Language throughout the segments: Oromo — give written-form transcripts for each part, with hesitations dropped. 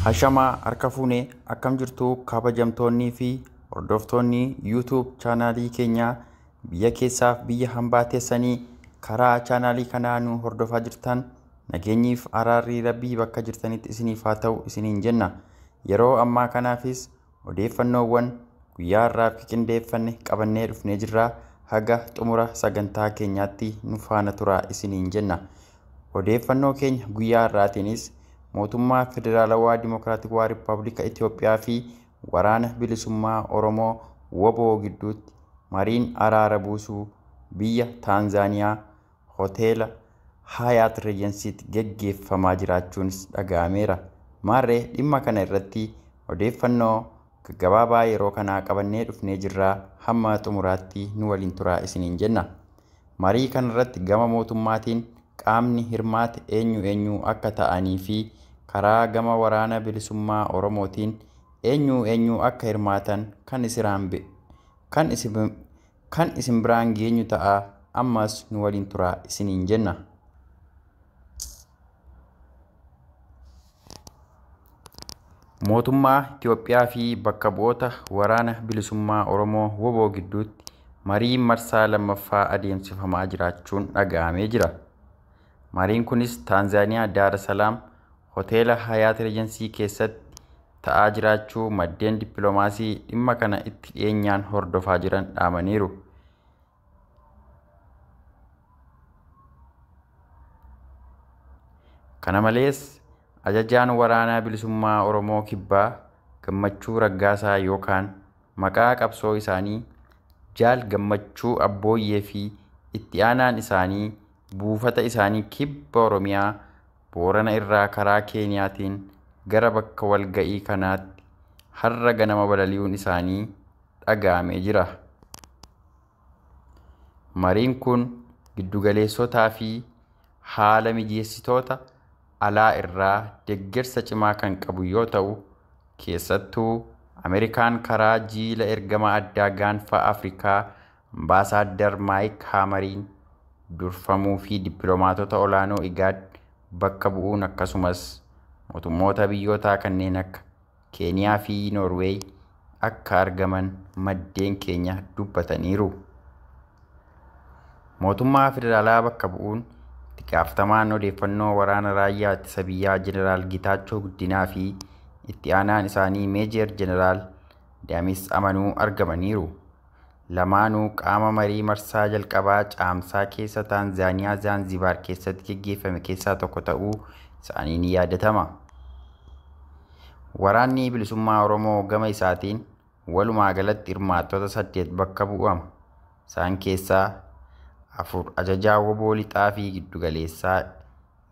Hashamaa harka fuunee akkam jirtu kabajamtoonnii fi hordoftoonni YouTube chaanaalii keenyaa biyya keessaaf biyya hambaa teessanii karaa chaanaalii kanaa nu hordofaa jirtan nageenyiif araarri Rabbii bakka jirtanitti isiniif haa ta'u isiniin jenna. Yeroo ammaa kanaafis odeeffannoowwan guyyaa har'aaf qindeeffanne qabannee dhufnee jirra. Haga xumura sagantaa keenyaatti nu faana turaa isiniin jenna. Odeeffannoo keenya guyyaa har'aatiinis mootummaa federaalawaa Dimokiraatikawaa Rippaabilika Itoophiyaa fi waraana bilisummaa Oromoo WBO gidduutti mariin araara buusuu biyya Taanzaaniyaa hoteela Hyatt Regency'tti gaggeeffamaa jiraachuunis dhaga'ameera. Maarree dhimma kana irratti odeeffannoo gaggabaabaa yeroo kanaa qabannee dhufnee jirra. Hamma xumuraatti nu waliin turaa isiniin jenna. Marii kana irratti gama mootummaatiin qaamni hirmaate eenyu akka ta'anii fi karaa gama waraana bilisummaa Oromootiin eenyu akka hirmaatan kan isin biraan geenyu ta'a. Ammas nu waliin turaa isiniin jenna. Mootummaa Itoophiyaa fi bakka bu'oota waraana bilisummaa Oromoo WBO gidduutti marii marsaa lammaffaa adeemsifamaa jiraachuun dhaga'amee jira. Mariin kunis Taanzaaniyaa Daar es Salaam hoteela Hyatt Regency keessatti ta'aa jiraachuu maddeen dippiloomaasii dhimma kana itti dhiyeenyaan hordofaa jiran dhaamaniiru. Kana malees ajajaan waraanaa bilisummaa Oromoo Kibbaa Gammachuu Raggaasaa yookaan maqaa qabsoo isaanii Jaal Gammachuu Abbooyyee fi itti aanaan isaanii buufata isaanii Kibba Oromiyaa Boorana irraa karaa Keeniyaatiin gara bakka walga'ii kanaatti har'a ganama balali'uun isaanii dhaga'amee jira. Mariin kun giddugaleessotaa fi haala mijeessitoota alaa irraa deeggarsa cimaa kan qabu yoo ta'u, keessattuu Ameerikaan karaa jiila ergama addaa gaanfa Afrikaa Ambaasaadder Maayik Haamariin durfamuu fi dippiloomaatota olaanoo IGAD bakka bu'uun akkasumas mootummoota biyyootaa kanneen akka Keeniyaa fi Noorweey akka argaman maddeen keenya dubbataniiru. Mootummaa federaalaa bakka bu'uun itti gaafatamaan odeeffannoo waraana raayyaa ittisa biyyaa Jeneraal Gitaachoo Guddinaa fi itti aanaan isaanii Meejer Jeneraal Damis Amanuu argamaniiru. Lamaanuu qaama marii marsaa jalqabaa caamsaa keessa Taanzaaniyaa Zaanzibaar keessatti gaggeeffame keessaa tokko ta'uu isaanii ni yaadatama. Waraanni bilisummaa Oromoo gama isaatiin walumaa galatti hirmaattota 8 bakka bu'ama. Isaan keessaa 4 ajajaa WBO lixaa fi giddugaleessaa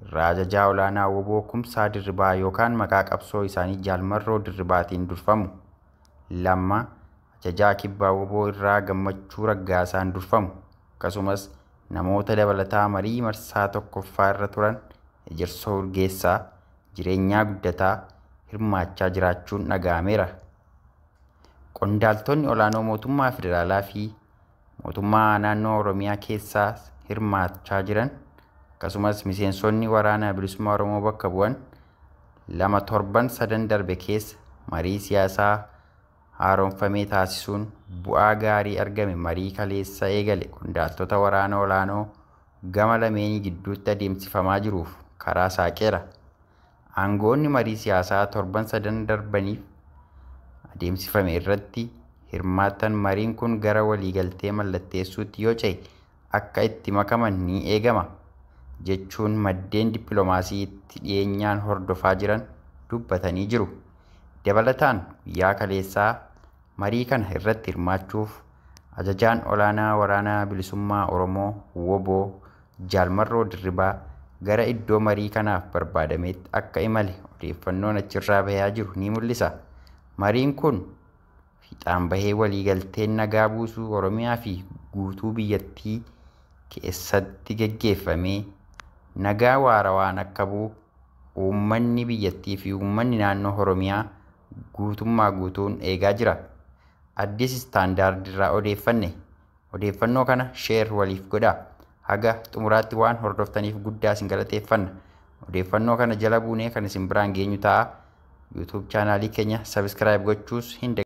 irraa ajajaa olaanaa WBO Kumsaa Dirribaa yookaan maqaa qabsoo isaanii Jaalmarroo Dirribaatiin durfamu. 2 ajajaa Kibbaa WBO irraa Gammachuu Raggaasaan durfamu. Akkasumas namoota dabalataa marii marsaa tokkoffaa irra turan Ejersoo Urgeessaa, Jireenyaa Guddataa hirmaachaa jiraachuun dhaga'ameera. Qondaaltonni olaanoo mootummaa federaalaa fi mootummaa naannoo Oromiyaa keessaa hirmaachaa jiran akkasumas miseensonni waraana bilisummaa Oromoo bakka bu'an 2 torban 3 darbe keessa marii siyaasaa haaromfamee taasisuun bu'aa gaarii argame. Marii kaleessa eegale qondaaltota waraana olaanoo gama lameenii gidduutti adeemsifamaa jiruuf karaa saaqeera. Aangoonni marii siyaasaa torban 3 darbaniif adeemsifame irratti hirmaatan mariin kun gara waliigaltee mallatteessuutti yoo ce'e akka itti makaman ni eegama jechuun maddeen dippiloomaasii itti dhiyeenyaan hordofaa jiran dubbatanii jiru. Dabalataan guyyaa kaleessaa marii kana irratti hirmaachuuf ajajaan olaanaa waraana bilisummaa Oromoo WBO Jaalmarroo Dirribaa gara iddoo marii kanaaf barbaadametti akka imale odeeffannoon achirraa bahaa jiru ni mul'isa. Mariin kun fiixaan bahee waliigalteen nagaa buusuu Oromiyaa fi guutuu biyyattii keessatti gaggeeffamee nagaa waarawaan akka bu'u uummanni biyyattii fi uummanni naannoo Oromiyaa guutummaa guutuun eegaa jira. Addis Istaandaard irraa odeeffanne. Odeeffannoo kana sheer waliif godhaa. Haga xumuraatti waan hordoftaniif guddaa isin galateeffanna. Odeeffannoo kana jala buunee kan isin biraan geenyu ta'a. YouTube chaanaalii keenya subscribe gochuus hin